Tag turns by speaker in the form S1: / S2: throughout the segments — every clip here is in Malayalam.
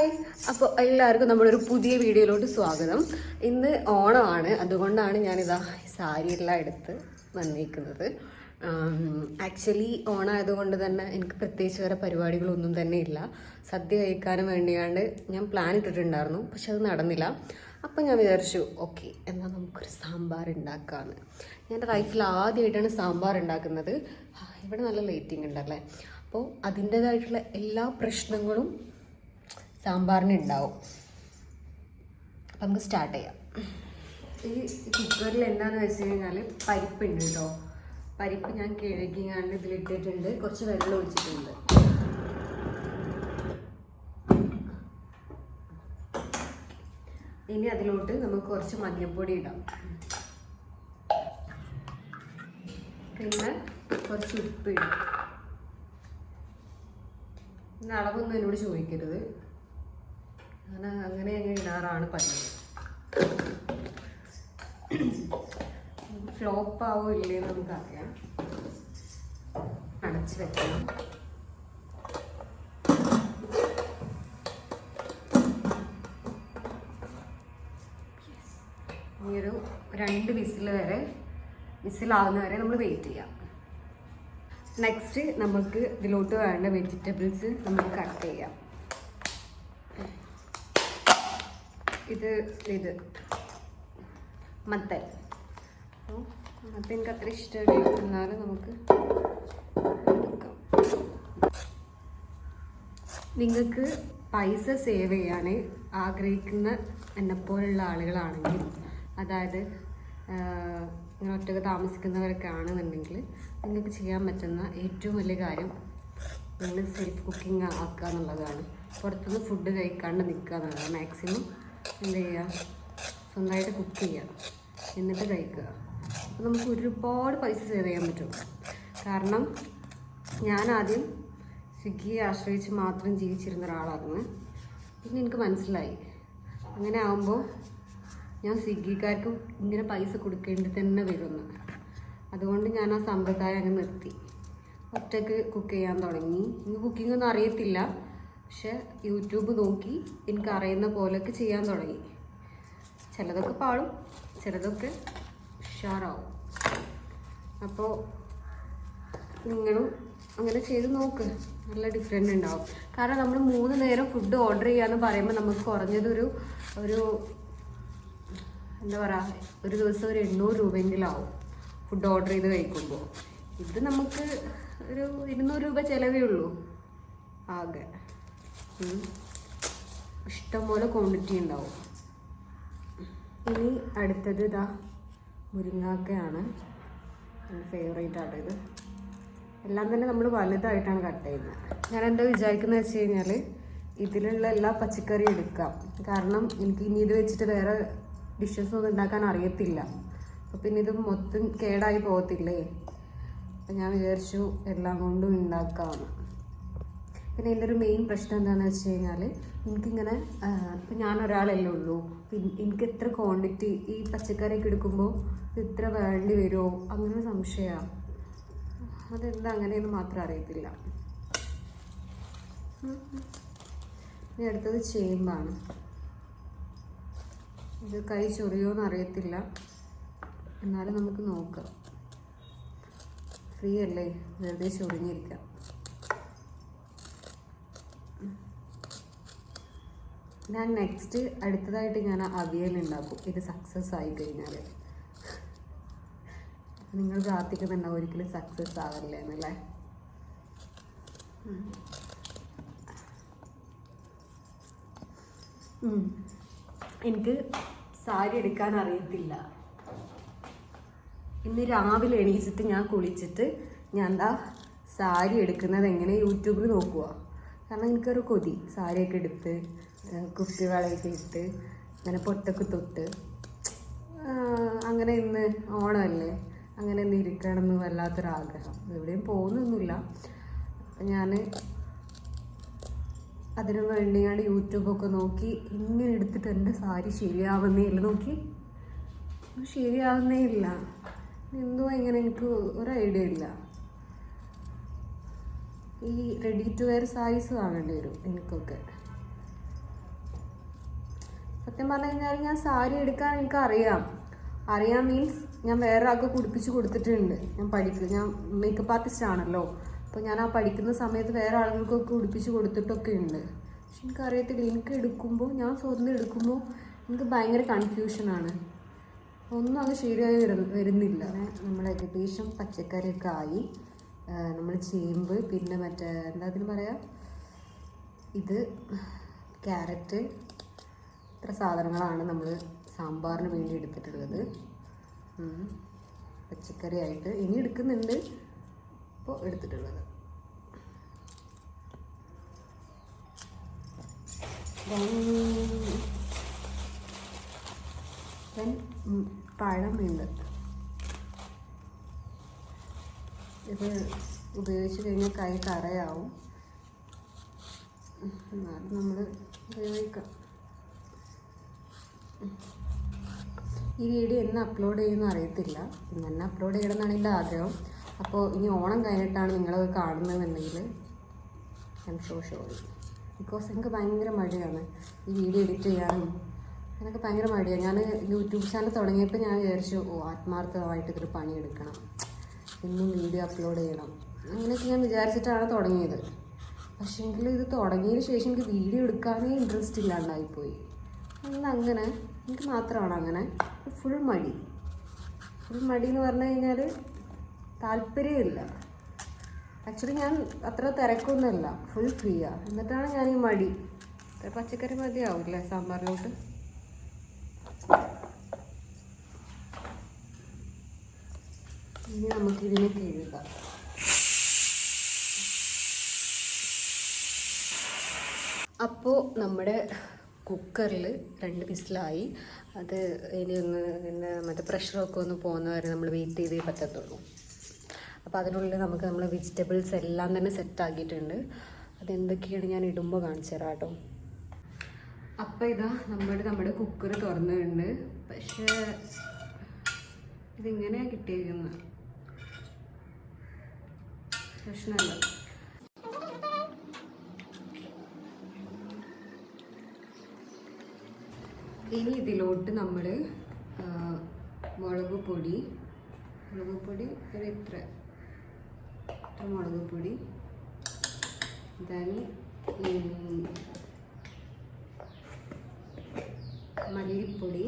S1: ഹായ്, അപ്പോൾ എല്ലാവർക്കും നമ്മളൊരു പുതിയ വീഡിയോയിലോട്ട് സ്വാഗതം. ഇന്ന് ഓണമാണ്, അതുകൊണ്ടാണ് ഞാനിതാ സാരിയെല്ലാം എടുത്ത് വന്നിരിക്കുന്നത്. ആക്ച്വലി ഓണമായതുകൊണ്ട് തന്നെ എനിക്ക് പ്രത്യേകിച്ച് വേറെ പരിപാടികളൊന്നും തന്നെ ഇല്ല. സദ്യ കഴിക്കാനും വേണ്ടിയാണ്ട് ഞാൻ പ്ലാൻ ഇട്ടിട്ടുണ്ടായിരുന്നു, പക്ഷെ അത് നടന്നില്ല. അപ്പോൾ ഞാൻ വിചാരിച്ചു ഓക്കെ എന്നാൽ നമുക്കൊരു സാമ്പാർ ഉണ്ടാക്കാമെന്ന്. ഞാൻ എൻ്റെ ലൈഫിൽ ആദ്യമായിട്ടാണ് സാമ്പാർ ഉണ്ടാക്കുന്നത്. ഇവിടെ നല്ല ലൈറ്റിംഗ് ഉണ്ടല്ലേ, അപ്പോൾ അതിൻ്റേതായിട്ടുള്ള എല്ലാ പ്രശ്നങ്ങളും സാമ്പാറിന് ഉണ്ടാവും. അപ്പം നമുക്ക് സ്റ്റാർട്ട് ചെയ്യാം. ഈ കുക്കറിൽ എന്താണെന്ന് വെച്ച് കഴിഞ്ഞാൽ പരിപ്പുണ്ട് കേട്ടോ. പരിപ്പ് ഞാൻ കിഴക്കിങ്ങാണ്ട് ഇതിലിട്ടിട്ടുണ്ട്, കുറച്ച് വെള്ളം ഒഴിച്ചിട്ടുണ്ട്. ഇനി അതിലോട്ട് നമുക്ക് കുറച്ച് മഞ്ഞൾപ്പൊടി ഇടാം, പിന്നെ കുറച്ച് ഉപ്പ് ഇടാം. പിന്നെ അളവൊന്നും എന്നോട് ചോദിക്കരുത്, അങ്ങനെ ഇടാറാണ് പതിവ്. ഫ്ലോപ്പ് ആവോ ഇല്ലേന്ന് നമുക്കറിയാം. അടച്ച് വെക്കണം. ഇനി ഒരു 2 വിസിലാവുന്ന വരെ നമ്മൾ വെയിറ്റ് ചെയ്യാം. നെക്സ്റ്റ് നമുക്ക് ഇതിലോട്ട് വേണ്ട വെജിറ്റബിൾസ് നമുക്ക് കട്ട് ചെയ്യാം. ഇത് മത്തൻ. മത്തൻ എനിക്ക് അത്ര ഇഷ്ടമില്ല, എന്നാലും നമുക്ക് എടുക്കാം. നിങ്ങൾക്ക് പൈസ സേവ് ചെയ്യാൻ ആഗ്രഹിക്കുന്ന എന്നെപ്പോലുള്ള ആളുകളാണെങ്കിൽ, അതായത് ഇങ്ങനെ ഒറ്റക്ക് താമസിക്കുന്നവരൊക്കെ ആണെന്നുണ്ടെങ്കിൽ, നിങ്ങൾക്ക് ചെയ്യാൻ പറ്റുന്ന ഏറ്റവും വലിയ കാര്യം നിങ്ങൾ സെൽഫ് കുക്കിംഗ് ആക്കുക എന്നുള്ളതാണ്. പുറത്തുനിന്ന് ഫുഡ് കഴിക്കാണ്ട് നിൽക്കുക എന്നുള്ളതാണ്. മാക്സിമം എന്ത് ചെയ്യുക, സ്വന്തമായിട്ട് കുക്ക് ചെയ്യുക, എന്നിട്ട് കഴിക്കുക. അപ്പോൾ നമുക്ക് ഒരുപാട് പൈസ സേവ് ചെയ്യാൻ പറ്റും. കാരണം ഞാൻ ആദ്യം സ്വിഗ്ഗിയെ ആശ്രയിച്ച് മാത്രം ജീവിച്ചിരുന്ന ഒരാളായിരുന്നു. പിന്നെ എനിക്ക് മനസ്സിലായി അങ്ങനെ ആകുമ്പോൾ ഞാൻ സ്വിഗ്ഗിക്കാർക്ക് ഇങ്ങനെ പൈസ കൊടുക്കേണ്ടി തന്നെ വരുമെന്ന്. അതുകൊണ്ട് ഞാൻ ആ സമ്പ്രദായം അങ്ങ് നിർത്തി. ഒറ്റയ്ക്ക് കുക്ക് ചെയ്യാൻ തുടങ്ങി. എനിക്ക് കുക്കിംഗ് ഒന്നും അറിയത്തില്ല, പക്ഷെ യൂട്യൂബ് നോക്കി എനിക്ക് അറിയുന്ന പോലെയൊക്കെ ചെയ്യാൻ തുടങ്ങി. ചിലതൊക്കെ പാടും, ചിലതൊക്കെ ഉഷാറാവും. അപ്പോൾ നിങ്ങളും അങ്ങനെ ചെയ്ത് നോക്ക്, നല്ല ഡിഫറെൻ്റ് ഉണ്ടാവും. കാരണം നമ്മൾ 3 നേരം ഫുഡ് ഓർഡർ ചെയ്യാന്ന് പറയുമ്പോൾ നമുക്ക് കുറഞ്ഞതൊരു എന്താ പറയുക, ഒരു ദിവസം ഒരു 800 രൂപയെങ്കിലും ആവും ഫുഡ് ഓർഡർ ചെയ്ത് കഴിക്കുമ്പോൾ. ഇത് നമുക്ക് ഒരു 200 രൂപ ചിലവേ ഉള്ളൂ ആകെ. ഇഷ്ടംപോലെ ക്വാണ്ടിറ്റി ഉണ്ടാവും. ഇനി അടുത്തത് ഇതാ മുരിങ്ങാക്കയാണ്, എൻ്റെ ഫേവറേറ്റ് ആണ് ഇത്. എല്ലാം തന്നെ നമ്മൾ വലുതായിട്ടാണ് കട്ട് ചെയ്യുന്നത്. ഞാൻ എന്താ വിചാരിക്കുന്നത് വെച്ച് കഴിഞ്ഞാൽ, ഇതിലുള്ള എല്ലാ പച്ചക്കറിയും എടുക്കാം. കാരണം എനിക്ക് ഇനി ഇത് വെച്ചിട്ട് വേറെ ഡിഷസ് ഒന്നും ഉണ്ടാക്കാൻ അറിയത്തില്ല. അപ്പോൾ പിന്നെ ഇത് മൊത്തം കേടായി പോകത്തില്ലേ. അപ്പം ഞാൻ വിചാരിച്ചു എല്ലാം കൊണ്ടും ഉണ്ടാക്കാമെന്ന്. പിന്നെ എൻ്റെ ഒരു മെയിൻ പ്രശ്നം എന്താണെന്ന് വെച്ച് കഴിഞ്ഞാൽ, എനിക്കിങ്ങനെ ഇപ്പം ഞാൻ ഒരാളല്ലേ ഉള്ളൂ. എനിക്ക് എത്ര ക്വാണ്ടിറ്റി ഈ പച്ചക്കറിയൊക്കെ എടുക്കുമ്പോൾ ഇത്ര വേണ്ടി വരുമോ അങ്ങനെ സംശയമാണ്. അതെന്താ അങ്ങനെയെന്ന് മാത്രം അറിയത്തില്ല. ഇനി അടുത്തത് ചേമ്പാണ്. ഇത് കൈ ചൊറിയോന്ന് അറിയത്തില്ല, എന്നാലും നമുക്ക് നോക്കാം. ഫ്രീ അല്ലേ, വെറുതെ ചൊറിഞ്ഞിരിക്കാം. ഞാൻ നെക്സ്റ്റ് അടുത്തതായിട്ട് ഞാൻ അവിയൽ ഉണ്ടാക്കും. ഇത് സക്സസ് ആയി കഴിഞ്ഞാൽ നിങ്ങൾ പ്രാർത്ഥിക്കുന്നുണ്ടാവും ഒരിക്കലും സക്സസ് ആവല്ലേ എന്നല്ലേ. എനിക്ക് സാരി എടുക്കാൻ അറിയത്തില്ല. ഇന്ന് രാവിലെ എണീച്ചിട്ട് ഞാൻ കുളിച്ചിട്ട് ഞാൻ എന്താ സാരി എടുക്കുന്നത് എങ്ങനെ യൂട്യൂബിൽ നോക്കുക. കാരണം എനിക്കൊരു കൊതി, സാരിയൊക്കെ എടുത്ത് കുപ്പിവളയൊക്കെ ഇട്ട് അങ്ങനെ പൊട്ടൊക്കെ തൊട്ട് അങ്ങനെ ഇന്ന് ഓണമല്ലേ, അങ്ങനെ ഇന്ന് ഇരിക്കണം എന്ന് വല്ലാത്തൊരാഗ്രഹം. എവിടെയും പോകുന്നൊന്നുമില്ല. ഞാൻ അതിനു വേണ്ടിയാണ് യൂട്യൂബൊക്കെ നോക്കി ഇങ്ങനെ എടുത്തിട്ട് എൻ്റെ സാരി ശരിയാവുന്നേ ഇല്ല. നോക്കി ശരിയാവുന്നേ ഇല്ല, എന്തോ ഇങ്ങനെ എനിക്ക് ഒരു ഐഡിയ ഇല്ല. ഈ റെഡി ടു വെയർ സാരീസ് വാങ്ങേണ്ടി വരും എനിക്കൊക്കെ. സത്യം പറഞ്ഞു കഴിഞ്ഞാൽ ഞാൻ സാരി എടുക്കാൻ എനിക്ക് അറിയാം മീൻസ് ഞാൻ വേറെ ആൾക്ക് കുടിപ്പിച്ച് കൊടുത്തിട്ടുണ്ട്. ഞാൻ മേക്കപ്പ് ആർട്ടിസ്റ്റ് ആണല്ലോ. അപ്പോൾ ഞാൻ ആ പഠിക്കുന്ന സമയത്ത് വേറെ ആളുകൾക്കൊക്കെ ഉടുപ്പിച്ച് കൊടുത്തിട്ടൊക്കെ ഉണ്ട്. പക്ഷെ എനിക്കറിയത്തില്ല, എനിക്ക് സ്വന്തം എടുക്കുമ്പോൾ എനിക്ക് ഭയങ്കര കൺഫ്യൂഷനാണ്. ഒന്നും അത് ശരിയായി വരുന്നില്ല. നമ്മൾ ഏകദേശം പച്ചക്കറിയൊക്കെ ആയി. നമ്മൾ ചേമ്പ്, പിന്നെ മറ്റേ എന്താ അതിന് പറയുക, ഇത് ക്യാരറ്റ്, ഇത്ര സാധനങ്ങളാണ് നമ്മൾ സാമ്പാറിന് വേണ്ടി എടുത്തിട്ടുള്ളത്. പച്ചക്കറി ആയിട്ട് ഇനി എടുക്കുന്നുണ്ട് ഇപ്പോൾ എടുത്തിട്ടുള്ളത്. പഴമുണ്ട്. ഇത് ഉപയോഗിച്ച് കഴിഞ്ഞാൽ കൈ കറയാവും, എന്നാലും നമ്മൾ ഉപയോഗിക്കാം. ഈ വീഡിയോ എന്ന് അപ്ലോഡ് ചെയ്യുമെന്ന് അറിയത്തില്ല. ഇന്ന് തന്നെ അപ്ലോഡ് ചെയ്യണമെന്നാണ് എൻ്റെ ആഗ്രഹം. അപ്പോൾ ഇനി ഓണം കഴിഞ്ഞിട്ടാണ് നിങ്ങളത് കാണുന്നതെന്നുണ്ടെങ്കിൽ ഐ എം സോറി. ബിക്കോസ് എനിക്ക് ഭയങ്കര മടിയാണ് ഈ വീഡിയോ എഡിറ്റ് ചെയ്യാനും. എനിക്ക് ഭയങ്കര മടിയാണ്. ഞാൻ യൂട്യൂബ് ചാനൽ തുടങ്ങിയപ്പോൾ ഞാൻ വിചാരിച്ചു, ആത്മാർത്ഥമായിട്ട് ഇതൊരു പണിയെടുക്കണം, ഇന്നും വീഡിയോ അപ്ലോഡ് ചെയ്യണം, അങ്ങനെയൊക്കെ ഞാൻ വിചാരിച്ചിട്ടാണ് തുടങ്ങിയത്. പക്ഷേങ്കിൽ ഇത് തുടങ്ങിയതിന് ശേഷം എനിക്ക് വീഡിയോ എടുക്കാനേ ഇൻട്രസ്റ്റ് ഇല്ലാണ്ടായിപ്പോയി. അങ്ങനെ എനിക്ക് മാത്രമാണ് അങ്ങനെ ഫുൾ മടി എന്ന് പറഞ്ഞു കഴിഞ്ഞാൽ താല്പര്യമില്ല. ആക്ച്വലി ഞാൻ അത്ര തിരക്കൊന്നുമല്ല, ഫുൾ ഫ്രീയാണ്. എന്നിട്ടാണ് ഞാൻ ഈ മടി. പച്ചക്കറി മതിയാവില്ലേ സാമ്പാറിലോട്ട്? ഇനി നമുക്കിതിനെ കഴുകാം. അപ്പോൾ നമ്മുടെ കുക്കറിൽ 2 വിസിലായി. അത് ഇനി മറ്റേ പ്രഷറൊക്കെ ഒന്ന് പോകുന്നവരെ നമ്മൾ വെയിറ്റ് ചെയ്തേ പറ്റത്തുള്ളൂ. അപ്പോൾ അതിനുള്ളിൽ നമ്മൾ വെജിറ്റബിൾസ് എല്ലാം തന്നെ സെറ്റാക്കിയിട്ടുണ്ട്. അതെന്തൊക്കെയാണ് ഞാൻ ഇടുമ്പോൾ കാണിച്ചു തരാം കേട്ടോ. അപ്പോൾ ഇതാ നമ്മുടെ കുക്കർ തുറന്നിട്ടുണ്ട്. പക്ഷേ ഇതിങ്ങനെയാണ് കിട്ടിയിരിക്കുന്നത്, പ്രശ്നമല്ല. ഇനി ഇതിലോട്ട് നമ്മൾ മുളക് പൊടി ഒരു ഇത്ര മുളക് പൊടി, ദെൻ മല്ലിപ്പൊടി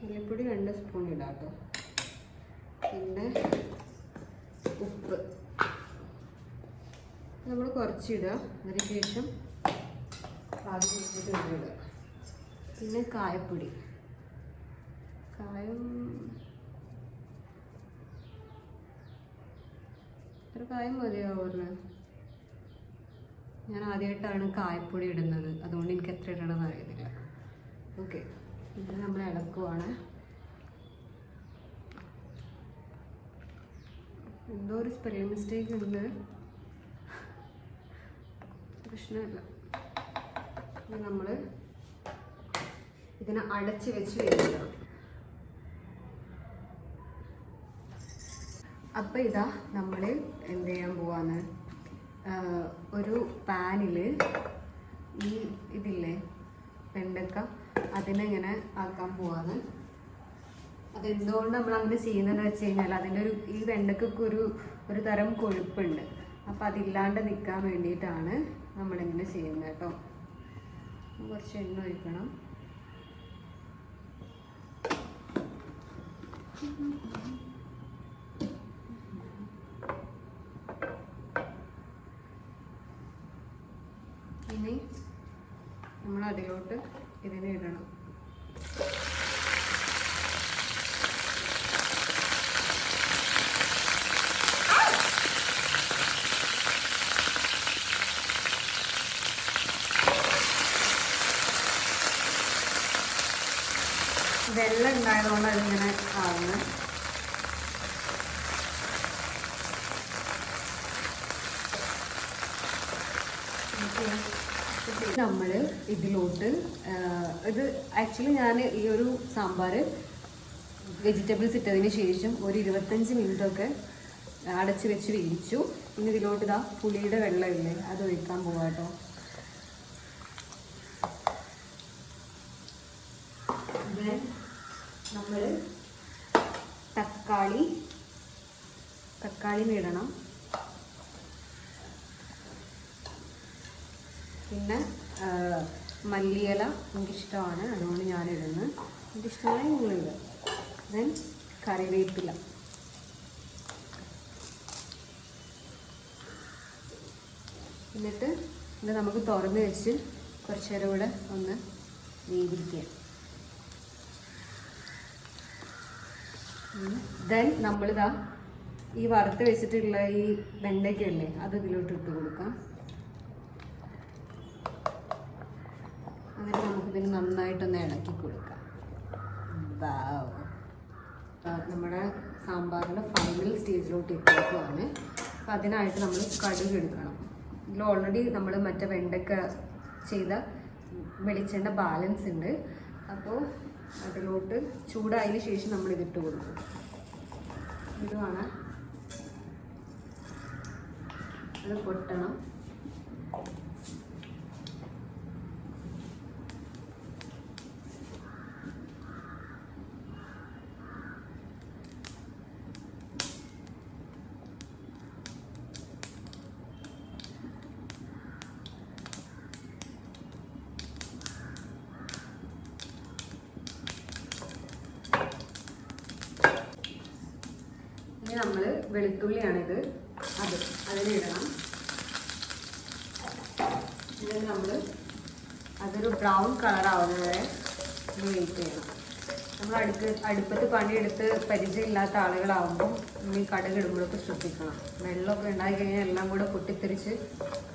S1: 2 സ്പൂൺ ഇടാം കേട്ടോ. പിന്നെ ഉപ്പ് നമ്മൾ കുറച്ചിടുക, അതിനുശേഷം പാകം വെച്ചിട്ട് ഇടുക. പിന്നെ കായപ്പൊടി, ഇത്ര കായം മതിയാവുമല്ലോ. ഞാൻ ആദ്യമായിട്ടാണ് കായപ്പൊടി ഇടുന്നത്, അതുകൊണ്ട് എനിക്ക് എത്ര ഇടണമെന്ന് അറിയത്തില്ല. ഓക്കെ, ഇത് നമ്മൾ ഇളക്കുവാണ്. എന്തോ ഒരു സ്പെല്ലിംഗ് മിസ്റ്റേക്ക് ഉണ്ട്, പ്രശ്നമില്ല. നമ്മൾ ഇതിനെ അടച്ച് വെച്ച് വേവിക്കണം. അപ്പം ഇതാ നമ്മൾ എന്ത് ചെയ്യാൻ പോവാന്ന്, ഒരു പാനിൽ ഇതില്ലേ വെണ്ടക്ക, അതിനെങ്ങനെ ആക്കാൻ പോവാന്ന്. അതെന്തുകൊണ്ട് നമ്മൾ അങ്ങനെ ചെയ്യുന്നതെന്ന് വെച്ച് കഴിഞ്ഞാൽ അതിൻ്റെ ഈ വെണ്ടക്കൊക്കെ ഒരു തരം കൊഴുപ്പുണ്ട്. അപ്പം അതില്ലാണ്ട് നിൽക്കാൻ വേണ്ടിയിട്ടാണ് നമ്മളിങ്ങനെ ചെയ്യുന്നത് കേട്ടോ. കുറച്ച് എണ്ണ ഒഴിക്കണം. ഇനി നമ്മൾ അതിലോട്ട് ഇതിനെ ഇടണം. വെള്ളം ഉണ്ടായതുകൊണ്ട് അതിങ്ങനെ ആവുന്നത്. നമ്മൾ ഇതിലോട്ട് ഇത് ആക്ച്വലി ഞാൻ ഈ ഒരു സാമ്പാർ വെജിറ്റബിൾസ് ഇട്ടതിന് ശേഷം ഒരു 25 മിനിറ്റൊക്കെ അടച്ച് വെച്ച് വേവിച്ചു. ഇനി ഇതിലോട്ട് ഇതാ പുളിയുടെ വെള്ളമില്ലേ, അത് ഒഴിക്കാൻ പോവാം കേട്ടോ. ദെൻ നമ്മൾ തക്കാളി ഇടണം. പിന്നെ മല്ലിയില എനിക്കിഷ്ടമാണ്, അതുകൊണ്ട് ഞാനിടുന്നു. എനിക്കിഷ്ടമായി നിങ്ങളിടുക. ദെൻ കറിവേപ്പില. എന്നിട്ട് ഇത് നമുക്ക് തുറന്ന് വെച്ച് കുറച്ച് നേരം കൂടെ ഒന്ന് വേവിക്കുക. ദെൻ നമ്മളിതാ ഈ വറുത്ത് വെച്ചിട്ടുള്ള ഈ വെണ്ടയ്ക്കല്ലേ അത് ഇതിലോട്ട് ഇട്ട് കൊടുക്കാം. എന്നിട്ട് നമുക്കിതിന് നന്നായിട്ടൊന്ന് ഇളക്കി കൊടുക്കാം. നമ്മുടെ സാമ്പാറിൻ്റെ ഫൈനൽ സ്റ്റേജിലോട്ട് എത്തിയേക്കുവാണ്. അപ്പം അതിനായിട്ട് നമ്മൾ കടുക് എടുക്കണം. ഇതിൽ ഓൾറെഡി നമ്മൾ മറ്റേ വെണ്ടയ്ക്ക ചെയ്ത വെളിച്ചെണ്ണ ബാലൻസ് ഉണ്ട്. അപ്പോൾ അതിലോട്ട് ചൂടായതിന് ശേഷം നമ്മൾ ഇതിട്ട് കൊടുക്കും. ഇതുമാണ് അത് പൊട്ടണം. ഇനി നമ്മൾ വെളുത്തുള്ളിയാണിത്, അതിലിടണം. എന്നിട്ട് നമ്മൾ അതൊരു ബ്രൗൺ കളറാവുന്നത് വരെ വെയിറ്റ് ചെയ്യണം. നമ്മൾ അടുപ്പത്ത് പണിയെടുത്ത് പരിചയമില്ലാത്ത ആളുകളാവുമ്പോൾ നമ്മൾ ഈ കടുക് ഇടുമ്പോഴൊക്കെ ശ്രദ്ധിക്കണം. വെള്ളമൊക്കെ ഉണ്ടായി കഴിഞ്ഞാൽ എല്ലാം കൂടെ പൊട്ടിത്തെറിച്ച്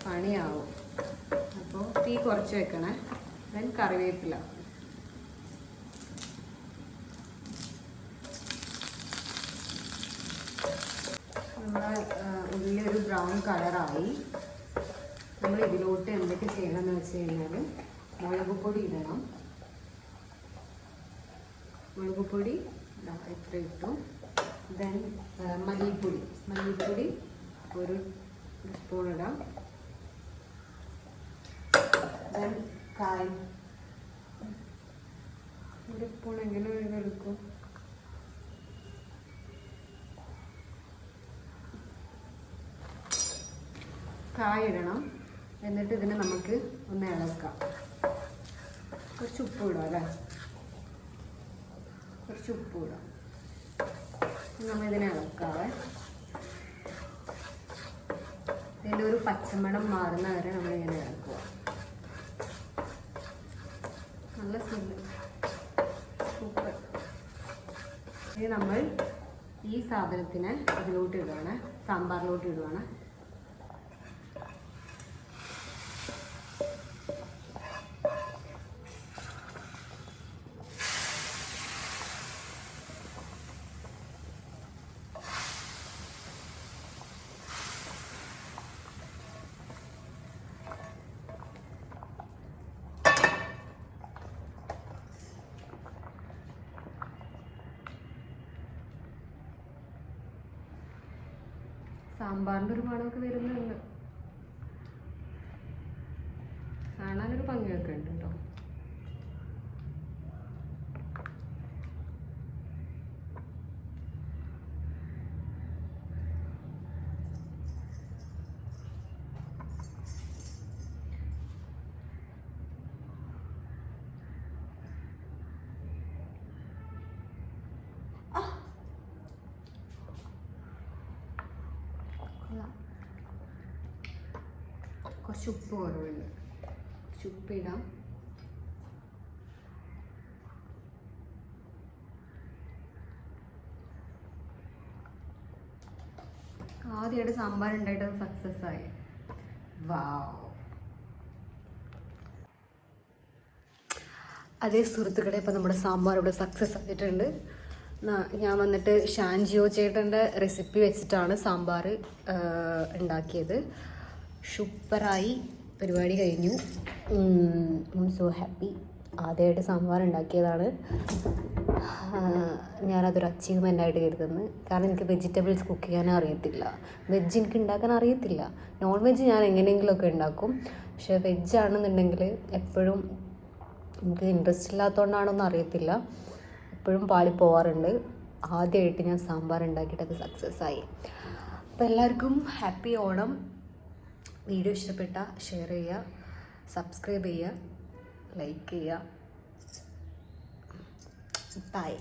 S1: പണിയാവും. അപ്പോൾ തീ കുറച്ച് വെക്കണേ. ദെൻ കറിവേപ്പില. നമ്മുടെ ഉള്ളി ഒരു ബ്രൗൺ കളറായി. നമ്മൾ ഇതിലോട്ട് എന്തൊക്കെ ചെയ്യണമെന്ന് വെച്ച് കഴിഞ്ഞാൽ മുളക് പൊടി ഇടണം. മുളക് പൊടി എത്ര ഇട്ടു. ദെൻ മല്ലിപ്പൊടി ഒരു സ്പൂൺ ഇടാം. ദെൻ കായം ഒരു സ്പൂൺ എങ്ങനെ എടുക്കും. കായിടണം. എന്നിട്ട് ഇതിനെ നമുക്ക് ഒന്ന് ഇളക്കാം. കുറച്ച് ഉപ്പ് ഇടാം അല്ലേ, കുറച്ച് ഉപ്പ് ഇടാം. നമ്മളിതിനെ ഇളക്കാവേ. ഇതിൻ്റെ ഒരു പച്ചമണം മാറുന്ന വരെ നമ്മളിങ്ങനെ ഇളക്കുക. നല്ല സ്മെല്ല്, സൂപ്പർ. ഇനി നമ്മൾ ഈ സാധനത്തിനെ ഇതിലോട്ട് ഇടുവാണ്, സാമ്പാറിലോട്ട് ഇടുവാണ്. സാമ്പാറിൻ്റെ ഒരു മണമൊക്കെ വരുന്നുണ്ട്. കാണാനൊരു ഭംഗിയൊക്കെ ഉണ്ട് കേട്ടോ. കുറച്ച് ഉപ്പ് കുറവുണ്ട്, കുറച്ച് ഉപ്പിടാം. ആദ്യമായിട്ട് സാമ്പാർ ഉണ്ടായിട്ട് അത് സക്സസ് ആയി. വാവ്. അതേ സുഹൃത്തുക്കളെ, ഇപ്പം നമ്മുടെ സാമ്പാർ ഇവിടെ സക്സസ് ആയിട്ടുണ്ട്. ഞാൻ വന്നിട്ട് ഷാൻജിയോ ചേട്ടൻ്റെ റെസിപ്പി വെച്ചിട്ടാണ് സാമ്പാർ ഉണ്ടാക്കിയത്. സൂപ്പറായി, പരിപാടി കഴിഞ്ഞു. So happy. ആദ്യമായിട്ട് സാമ്പാർ ഉണ്ടാക്കിയതാണ്. ഞാനതൊരു അച്ചീവ്മെൻ്റായിട്ട് കരുതുന്നു. കാരണം എനിക്ക് വെജിറ്റബിൾസ് കുക്ക് ചെയ്യാനും അറിയത്തില്ല, വെജ് എനിക്ക് ഉണ്ടാക്കാൻ അറിയത്തില്ല. നോൺ വെജ് ഞാൻ എങ്ങനെയെങ്കിലുമൊക്കെ ഉണ്ടാക്കും, പക്ഷേ വെജ് ആണെന്നുണ്ടെങ്കിൽ എപ്പോഴും എനിക്ക് ഇൻട്രസ്റ്റ് ഇല്ലാത്തതുകൊണ്ടാണോന്നും അറിയത്തില്ല, എപ്പോഴും പാളി പോവാറുണ്ട്. ആദ്യമായിട്ട് ഞാൻ സാമ്പാർ ഉണ്ടാക്കിയിട്ട് അത് സക്സസ് ആയി. അപ്പോൾ എല്ലാവർക്കും ഹാപ്പി ഓണം. വീഡിയോ ഇഷ്ടപ്പെട്ട ഷെയർ ചെയ്യുക, സബ്സ്ക്രൈബ് ചെയ്യുക, ലൈക്ക് ചെയ്യുക. ബൈ.